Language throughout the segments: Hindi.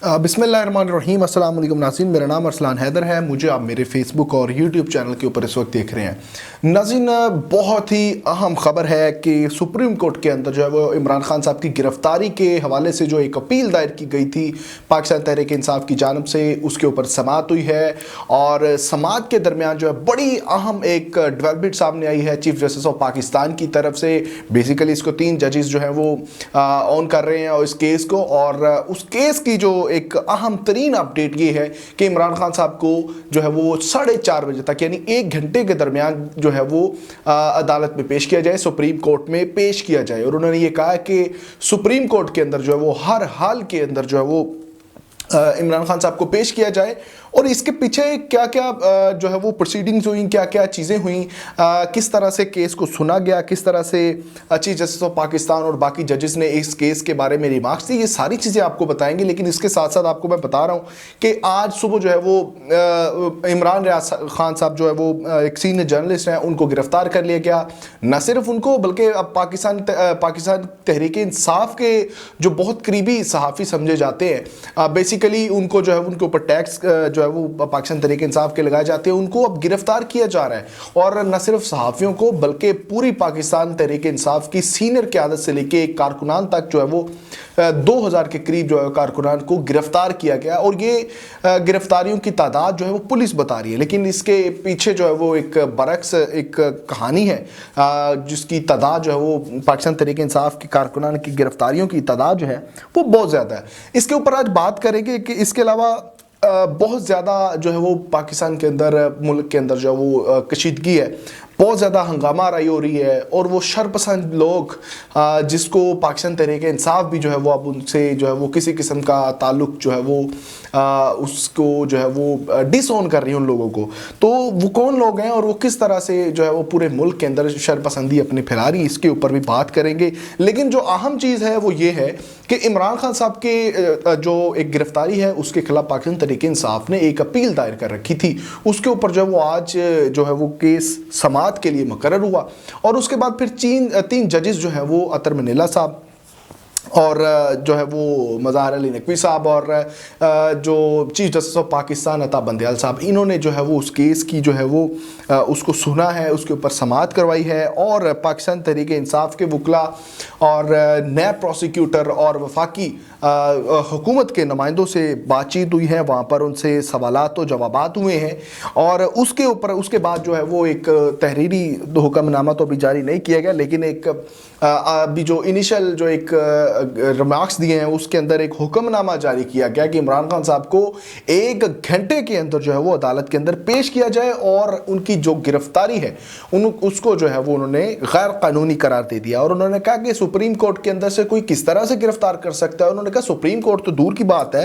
बिस्मिल्लाहिर्रहमानिर्रहीम। अस्सलाम वालेकुम नाज़रीन, मेरा नाम अरसलान हैदर है। मुझे आप मेरे फेसबुक और यूट्यूब चैनल के ऊपर इस वक्त देख रहे हैं। नाज़रीन, बहुत ही अहम खबर है कि सुप्रीम कोर्ट के अंदर जो है वो इमरान खान साहब की गिरफ्तारी के हवाले से जो एक अपील दायर की गई थी पाकिस्तान तहरीक इंसाफ की जानब से, उसके ऊपर समाअत हुई है। और समाअत के दरमियान जो है बड़ी अहम एक डेवलपमेंट सामने आई है चीफ जस्टिस ऑफ पाकिस्तान की तरफ से। बेसिकली इसको 3 जजेस जो है वो ऑन कर रहे हैं और इस केस को, और उस केस की जो एक अहम तरीन अपडेट ये है कि इमरान खान साहब को जो है वो 4:30 बजे तक, यानी 1 घंटे के दरमियान जो है वो अदालत में पेश किया जाए, सुप्रीम कोर्ट में पेश किया जाए। और उन्होंने ये कहा कि सुप्रीम कोर्ट के अंदर जो है वो हर हाल के अंदर जो है वो इमरान खान साहब को पेश किया जाए। और इसके पीछे क्या क्या जो है वो प्रोसीडिंग्स हुई, क्या क्या चीज़ें हुई, किस तरह से केस को सुना गया, किस तरह से चीफ जस्टिस ऑफ पाकिस्तान और बाकी जजेस ने इस केस के बारे में रिमार्क्स दी, ये सारी चीज़ें आपको बताएंगे। लेकिन इसके साथ साथ आपको मैं बता रहा हूँ कि आज सुबह जो है वो इमरान खान साहब जो है वो एक सीनियर जर्नलिस्ट हैं, उनको गिरफ्तार कर लिया गया। न सिर्फ उनको बल्कि अब पाकिस्तान तहरीक इंसाफ के जो बहुत करीबी सहाफ़ी समझे जाते हैं, बेसिकली उनको जो है उनके ऊपर टैक्स जो है वो पाकिस्तान तहरीक इंसाफ के लगाए जाते हैं, उनको अब गिरफ्तार किया जा रहा है। और न सिर्फ सहाफ़ियों को बल्कि पूरी पाकिस्तान तहरीक इंसाफ की सीनियर क़यादत से लेके एक कारकुनान तक जो है वो 2000 के करीब जो है कारकुनान को गिरफ्तार किया गया। और ये गिरफ्तारियों की तादाद जो है वो पुलिस बता रही है, लेकिन इसके पीछे जो है वो एक बरक्स एक कहानी है जिसकी तादाद जो है वो पाकिस्तान तहरीक इंसाफ के कारकुनान की गिरफ्तारियों की तादाद जो है वो बहुत ज़्यादा है। इसके ऊपर आज बात करेंगे कि इसके अलावा बहुत ज़्यादा जो है वो पाकिस्तान के अंदर, मुल्क के अंदर जो है वो कशीदगी है, बहुत ज़्यादा हंगामा आराई हो रही है। और वो शरपसंद लोग जिसको पाकिस्तान तहरीक इंसाफ भी जो है वो अब उनसे जो है वो किसी किस्म का ताल्लुक़ जो है वो उसको जो है वो डिसऑन कर रही है उन लोगों को। तो वो कौन लोग हैं और वो किस तरह से जो है वो पूरे मुल्क के अंदर शरपसंदी अपनी फैला रही है, इसके ऊपर भी बात करेंगे। लेकिन जो अहम चीज़ है वो ये है कि इमरान खान साहब के जो एक गिरफ्तारी है उसके खिलाफ पाकिस्तान तहरीक इंसाफ ने एक अपील दायर कर रखी थी, उसके ऊपर जो है वो आज जो है वो केस समाअत के लिए मुकर्रर हुआ। और उसके बाद फिर 3 जजेस जो है वो अतर मनीला साहब और जो है वो मज़ाहर अली नकवी साहब और जो चीफ जस्टिस ऑफ पाकिस्तान अता बंदयाल साहब, इन्होंने जो है वो उस केस की जो है वो उसको सुना है, उसके ऊपर समाअत करवाई है। और पाकिस्तान तहरीक इंसाफ के वकला और नैब प्रोसिक्यूटर और वफाकी हुकूमत के नुमाइंदों से बातचीत हुई है, वहाँ पर उनसे सवालात और जवाबात हुए हैं। और उसके बाद जो है वो एक तहरीरी हुक्मनामा तो अभी जारी नहीं किया गया, लेकिन एक अभी जो इनिशियल जो एक रिमार्क्स दिए हैं उसके अंदर एक हुक्मनामा जारी किया गया कि इमरान खान साहब को 1 घंटे के अंदर जो है वो अदालत के अंदर पेश किया जाए और उनकी जो गिरफ्तारी है उसको जो है वो उन्होंने गैर कानूनी करार दे दिया। और उन्होंने कहा कि सुप्रीम कोर्ट के अंदर से कोई किस तरह से गिरफ्तार कर सकता है। उन्होंने कहा सुप्रीम कोर्ट तो दूर की बात है,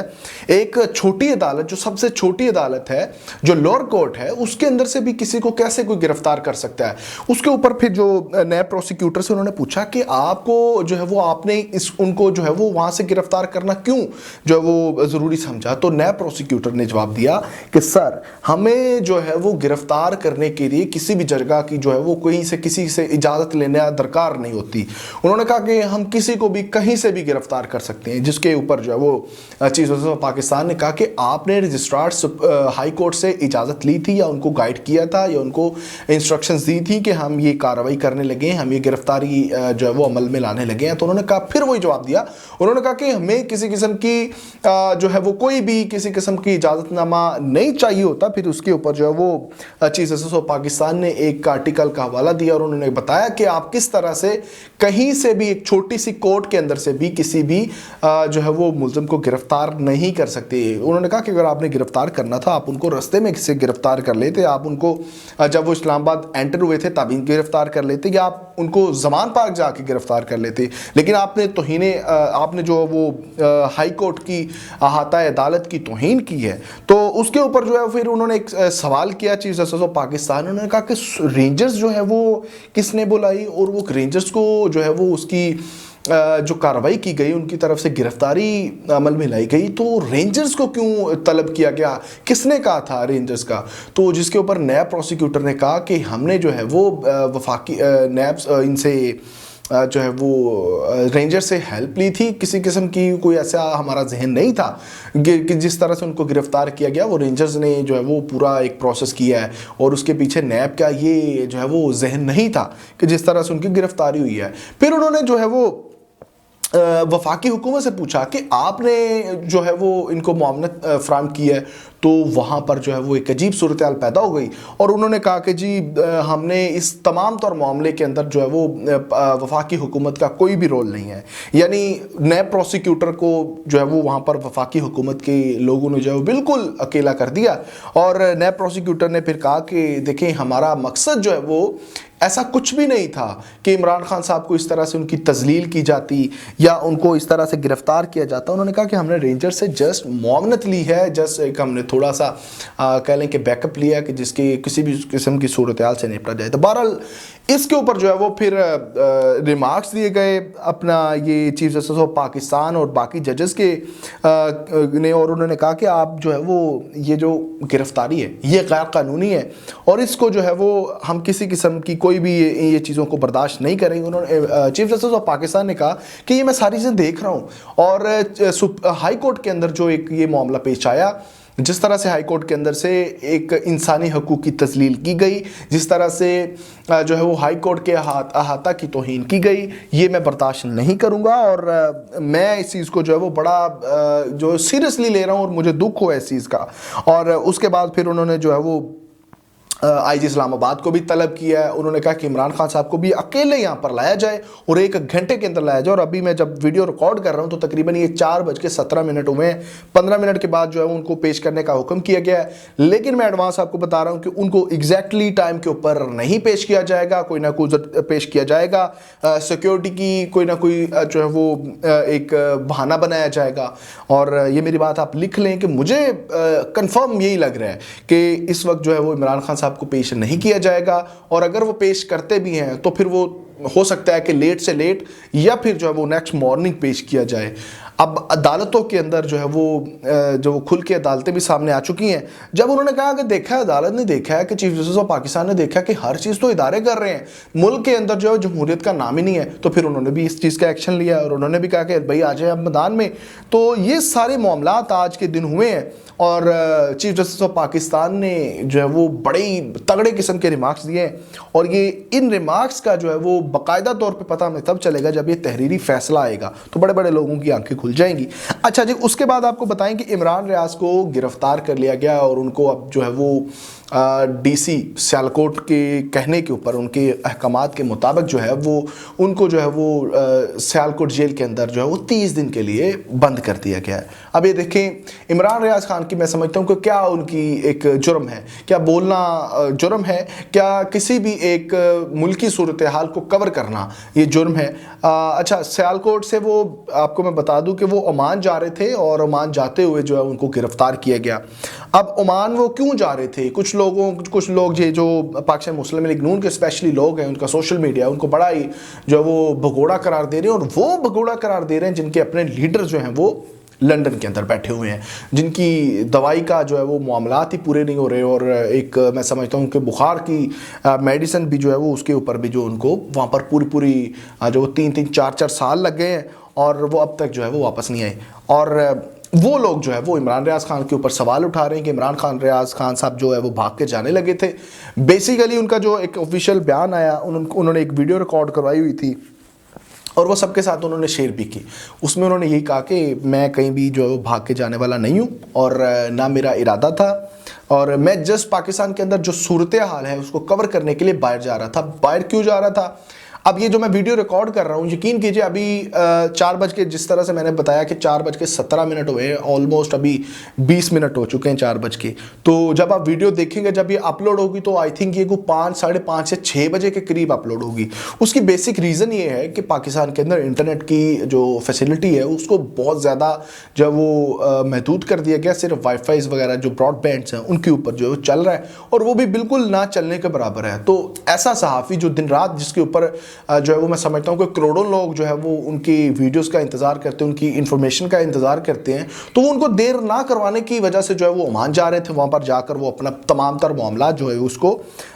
एक छोटी अदालत, जो सबसे छोटी अदालत है, जो लोअर कोर्ट है, उसके अंदर से भी किसी को कैसे कोई गिरफ्तार कर सकता है। उसके ऊपर फिर जो नैब प्रोसिक्यूटर से उन्होंने पूछा कि आपको जो है वो आपने उनको जो है वो वहां से गिरफ्तार करना क्यों जो है वो जरूरी समझा। तो नैब प्रोसिक्यूटर ने जवाब दिया कि सर, हमें जो है वो गिरफ्तार करने के लिए किसी भी जगह की जो है वो किसी से इजाजत लेना दरकार नहीं होती। उन्होंने कहा कि हम किसी को भी कहीं से भी गिरफ्तार कर सकते हैं। जिसके ऊपर जो है वो चीफ जस्टिस ऑफ पाकिस्तान ने कहा कि आपने रजिस्ट्रार हाई कोर्ट से इजाजत ली थी या उनको गाइड किया था या उनको इंस्ट्रक्शंस दी थी कि हम ये कार्रवाई करने लगे, हम ये गिरफ्तारी जो है वो अमल में लाने लगे हैं। तो उन्होंने कहा, फिर वही जवाब दिया, उन्होंने कहा कि हमें किसी किस्म की जो है वो कोई भी किसी किस्म की इजाजतनामा नहीं चाहिए होता। फिर उसके ऊपर जो है वो चीफ जस्टिस ऑफ पाकिस्तान ने एक आर्टिकल का हवाला दिया और उन्होंने बताया कि आप किस तरह से कहीं से भी, एक छोटी सी कोर्ट के अंदर से भी किसी भी जो है वो मुल्ज़िम को गिरफ्तार नहीं कर सकते। उन्होंने कहा कि अगर आपने गिरफ्तार करना था आप उनको रास्ते में से गिरफ्तार कर लेते, आप उनको जब वो इस्लामाबाद एंटर हुए थे तभी गिरफ्तार कर लेते, या आप उनको जमान पार्क जाके गिरफ्तार कर लेते। लेकिन आपने जो वो हाई कोर्ट की अहाता अदालत की तौहीन की है। तो उसके ऊपर जो है फिर उन्होंने एक सवाल किया चीफ जस्टिस ऑफ पाकिस्तान। उन्होंने कहा कि रेंजर्स जो है वो किसने बुलाई और वो रेंजर्स को जो है वो उसकी जो कार्रवाई की गई, उनकी तरफ से गिरफ्तारी अमल में लाई गई, तो रेंजर्स को क्यों तलब किया गया, किसने कहा था रेंजर्स का। तो जिसके ऊपर नैब प्रोसिक्यूटर ने कहा कि हमने जो है वो वफाकी नैब इनसे जो है वो रेंजर से हेल्प ली थी। किसी किस्म की कोई ऐसा हमारा जहन नहीं था कि जिस तरह से उनको गिरफ्तार किया गया, वो रेंजर्स ने जो है वो पूरा एक प्रोसेस किया है और उसके पीछे नैब का ये जो है वो जहन नहीं था कि जिस तरह से उनकी गिरफ्तारी हुई है। फिर उन्होंने जो है वो वफाकी हुकूमत से पूछा कि आपने जो है वो इनको मुआवनत फ्राहम की है, तो वहाँ पर जो है वो एक अजीब सूरत हाल पैदा हो गई और उन्होंने कहा कि जी हमने इस तमाम तौर मामले के अंदर जो है वो वफाकी हुकूमत का कोई भी रोल नहीं है। यानी नैब प्रोसिक्यूटर को जो है वो वहाँ पर वफाकी हुकूमत के लोगों ने जो है वो बिल्कुल अकेला कर दिया और नैब प्रोसिक्यूटर ने फिर कहा कि देखें, हमारा मकसद जो है वो ऐसा कुछ भी नहीं था कि इमरान खान साहब को इस तरह से उनकी तजलील की जाती या उनको इस तरह से गिरफ्तार किया जाता। उन्होंने कहा कि हमने रेंजर से जस्ट मुआवनत ली है, जस्ट एक हमने थोड़ा सा कह लें कि बैकअप लिया कि जिसके किसी भी किस्म की सूरत हाल से निपटा जाए। तो बहरहाल इसके ऊपर जो है वो फिर रिमार्क्स दिए गए अपना ये चीफ जस्टिस ऑफ पाकिस्तान और बाकी जजेस के ने, और उन्होंने कहा कि आप जो है वो ये जो गिरफ्तारी है ये गैर कानूनी है और इसको जो है वो हम किसी किस्म की कोई भी ये चीज़ों को बर्दाश्त नहीं करेंगे। उन्होंने चीफ जस्टिस ऑफ पाकिस्तान ने कहा कि ये मैं सारी चीज़ें देख रहा हूँ और हाई कोर्ट के अंदर जो एक ये मामला पेश आया, जिस तरह से हाई कोर्ट के अंदर से एक इंसानी हकूक़ की तस्लील की गई, जिस तरह से जो है वो हाई कोर्ट के अहाता की तौहीन की गई, ये मैं बर्दाश्त नहीं करूँगा और मैं इस चीज़ को जो है वो बड़ा जो सीरियसली ले रहा हूँ और मुझे दुख हुआ इस चीज़ का। और उसके बाद फिर उन्होंने जो है वो आईजी इस्लामाबाद को भी तलब किया है। उन्होंने कहा कि इमरान खान साहब को भी अकेले यहाँ पर लाया जाए और 1 घंटे के अंदर लाया जाए। और अभी मैं जब वीडियो रिकॉर्ड कर रहा हूँ तो तकरीबन ये 4:17 हुए हैं। 15 मिनट के बाद जो है उनको पेश करने का हुक्म किया गया है, लेकिन मैं एडवांस आपको बता रहा हूँ कि उनको एग्जैक्टली टाइम के ऊपर नहीं पेश किया जाएगा, कोई ना कोई पेश किया जाएगा। सिक्योरिटी की कोई ना कोई जो है वो एक बहाना बनाया जाएगा। और ये मेरी बात आप लिख लें कि मुझे कंफर्म यही लग रहा है कि इस वक्त जो है वो इमरान खान साहब को पेश नहीं किया जाएगा और अगर वो पेश करते भी हैं तो फिर वो हो सकता है कि लेट से लेट या फिर जो है वो नेक्स्ट मॉर्निंग पेश किया जाए। अब अदालतों के अंदर जो है वो जो खुल के अदालतें भी सामने आ चुकी हैं। जब उन्होंने कहा कि देखा है, अदालत ने देखा है कि चीफ जस्टिस ऑफ पाकिस्तान ने देखा कि हर चीज़ तो इदारे कर रहे हैं, मुल्क के अंदर जो है जमहूरियत का नाम ही नहीं है, तो फिर उन्होंने भी इस चीज़ का एक्शन लिया और उन्होंने भी कहा कि भाई आ जाए अब मैदान में। तो ये सारे मामलात आज के दिन हुए हैं और चीफ जस्टिस ऑफ पाकिस्तान ने जो है वो बड़े ही तगड़े किस्म के रिमार्क्स दिए हैं और ये इन रिमार्क्स का जो है वो बाकायदा तौर पे पता हमें तब चलेगा जब ये तहरीरी फैसला आएगा, तो बड़े बड़े लोगों की आंखें खुल जाएंगी। अच्छा जी, उसके बाद आपको बताएं कि इमरान रियाज को गिरफ्तार कर लिया गया और उनको अब जो है वो डीसी सियालकोट के कहने के ऊपर, उनके अहकामात के मुताबिक जो है वो उनको जो है वो सियालकोट जेल के अंदर जो है वो 30 दिन के लिए बंद कर दिया गया है। अब ये देखें, इमरान रियाज खान की मैं समझता हूँ कि क्या उनकी एक जुर्म है, क्या बोलना जुर्म है, क्या किसी भी एक मुल्की सूरत हाल को कवर करना ये जुर्म है। अच्छा, सियालकोट से वो आपको मैं बता दूँ कि वो ओमान जा रहे थे और ओमान जाते हुए जो है उनको गिरफ्तार किया गया। अब ओमान वो क्यों जा रहे थे, कुछ लोग ये जो पाकिस्तान मुस्लिम लीग नून के स्पेशली लोग हैं, उनका सोशल मीडिया उनको बड़ा ही जो है वो भगोड़ा करार दे रहे हैं और वो भगोड़ा करार दे रहे हैं जिनके अपने लीडर जो हैं वो लंदन के अंदर बैठे हुए हैं, जिनकी दवाई का जो है वो मामलात ही पूरे नहीं हो रहे और एक मैं समझता हूँ कि बुखार की मेडिसिन भी जो है वो उसके ऊपर भी जो उनको वहाँ पर पूरी जो 3-3 4-4 साल लग गए हैं और वो अब तक जो है वो वापस नहीं आए। और वो लोग जो है वो इमरान रियाज खान के ऊपर सवाल उठा रहे हैं कि इमरान रियाज खान साहब जो है वो भाग के जाने लगे थे। बेसिकली उनका जो एक ऑफिशियल बयान आया, उन्होंने एक वीडियो रिकॉर्ड करवाई हुई थी और वो सबके साथ उन्होंने शेयर भी की। उसमें उन्होंने यही कहा कि मैं कहीं भी जो है वो भाग के जाने वाला नहीं हूँ और ना मेरा इरादा था और मैं जस्ट पाकिस्तान के अंदर जो सूरत हाल है उसको कवर करने के लिए बाहर जा रहा था। बाहर क्यों जा रहा था? अब ये जो मैं वीडियो रिकॉर्ड कर रहा हूँ, यकीन कीजिए अभी 4 बज के, जिस तरह से मैंने बताया कि 4:17 हुए, ऑलमोस्ट अभी 20 मिनट हो चुके हैं 4 बज के। तो जब आप वीडियो देखेंगे, जब ये अपलोड होगी तो आई थिंक ये को 5, 5:30 से 6 बजे के करीब अपलोड होगी। उसकी बेसिक रीज़न ये है कि पाकिस्तान के अंदर इंटरनेट की जो फैसिलिटी है उसको बहुत ज़्यादा जो वो महदूद कर दिया गया। सिर्फ वाईफाई वगैरह जो ब्रॉडबैंड्स हैं उनके ऊपर जो चल रहा है और वो भी बिल्कुल ना चलने के बराबर है। तो ऐसा सहाफ़ी जो दिन रात जिसके ऊपर जो है वो मैं समझता हूँ कि करोड़ों लोग जो है वो उनकी वीडियोस का इंतज़ार करते हैं, उनकी इन्फॉर्मेशन का इंतज़ार करते हैं, तो वो उनको देर ना करवाने की वजह से जो है वो ओमान जा रहे थे। वहाँ पर जाकर वो अपना तमाम तर मामला जो है उसको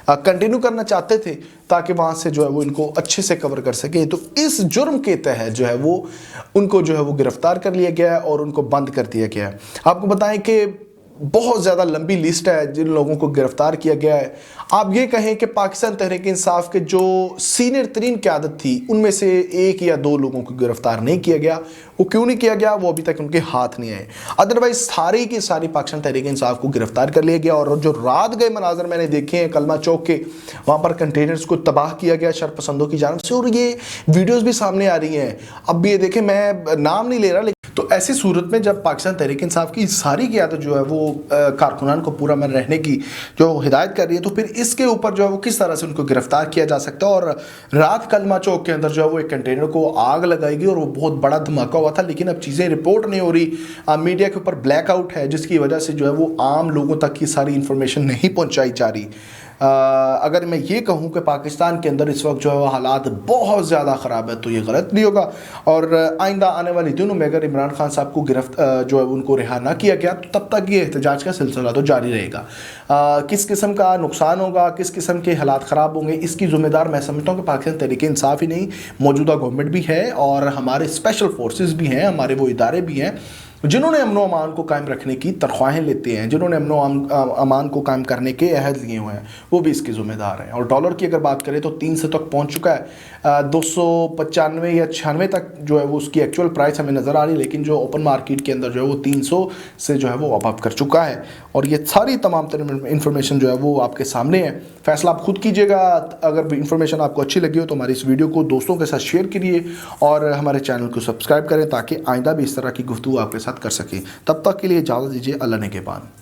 कंटिन्यू करना चाहते थे ताकि वहाँ से जो है वो इनको अच्छे से कवर कर सके। तो इस जुर्म के तहत जो है वो उनको जो है वो गिरफ्तार कर लिया गया है और उनको बंद कर दिया गया है। आपको बताएं कि बहुत ज़्यादा लंबी लिस्ट है जिन लोगों को गिरफ्तार किया गया है। आप ये कहें कि पाकिस्तान तहरीक इंसाफ के जो सीनियर तरीन क़यादत थी उनमें से 1 या 2 लोगों को गिरफ्तार नहीं किया गया। वो क्यों नहीं किया गया, वो अभी तक उनके हाथ नहीं आए। अदरवाइज सारी की सारी पाकिस्तान तहरीक इंसाफ को गिरफ्तार कर लिया गया। और जो रात गए मनाजर मैंने देखे हैं कलमा चौक के, वहाँ पर कंटेनर्स को तबाह किया गया शरपसंदों की जानब से, और ये वीडियोज़ भी सामने आ रही हैं। अब ये देखें, मैं नाम नहीं ले रहा, तो ऐसी सूरत में जब पाकिस्तान तहरीक इंसाफ की सारी क़यादत जो है वो कारकुनान को पूरा मन रहने की जो हिदायत कर रही है, तो फिर इसके ऊपर जो है वो किस तरह से उनको गिरफ्तार किया जा सकता है। और रात कलमा चौक के अंदर जो है वो एक कंटेनर को आग लगाई गई और वो बहुत बड़ा धमाका हुआ था, लेकिन अब चीज़ें रिपोर्ट नहीं हो रही। मीडिया के ऊपर ब्लैकआउट है, जिसकी वजह से जो है वो आम लोगों तक की सारी इंफॉर्मेशन नहीं पहुँचाई जा रही। अगर मैं ये कहूँ कि पाकिस्तान के अंदर इस वक्त जो है हालात बहुत ज़्यादा ख़राब है, तो ये गलत नहीं होगा। और आइंदा आने वाले दिनों में अगर इमरान खान साहब को जो है उनको रिहा ना किया गया, तो तब तक ये एहतजाज का सिलसिला तो जारी रहेगा। किस किस्म का नुकसान होगा, किस किस्म के हालात ख़राब होंगे, इसकी ज़िम्मेदार मैं समझता हूँ कि पाकिस्तान तहरीक इंसाफ ही नहीं, मौजूदा गवर्नमेंट भी है और हमारे स्पेशल फोर्सेस भी हैं, हमारे वो इदारे भी हैं जिन्होंने अमनो अमान को कायम रखने की तनख्वाहें लेते हैं, जिन्होंने अमनो अमान को कायम करने के अहद लिए हुए हैं, वो भी इसके ज़िम्मेदार हैं। और डॉलर की अगर बात करें तो 300 तक पहुंच चुका है। 295 या 96 तक जो है वो उसकी एक्चुअल प्राइस हमें नज़र आ रही है, लेकिन जो ओपन मार्केट के अंदर जो है वो 300 से जो है वो अप कर चुका है। और ये सारी तमाम इन्फॉर्मेशन जो है वो आपके सामने है, फैसला आप खुद कीजिएगा। अगर इन्फॉर्मेशन आपको अच्छी लगी हो तो हमारी इस वीडियो को दोस्तों के साथ शेयर करिए और हमारे चैनल को सब्सक्राइब करें ताकि आइंदा भी इस तरह की गुफ्तगू आपके साथ कर सके। तब तक के लिए इजाज़त दीजिए। अल्लाह ने के बाद।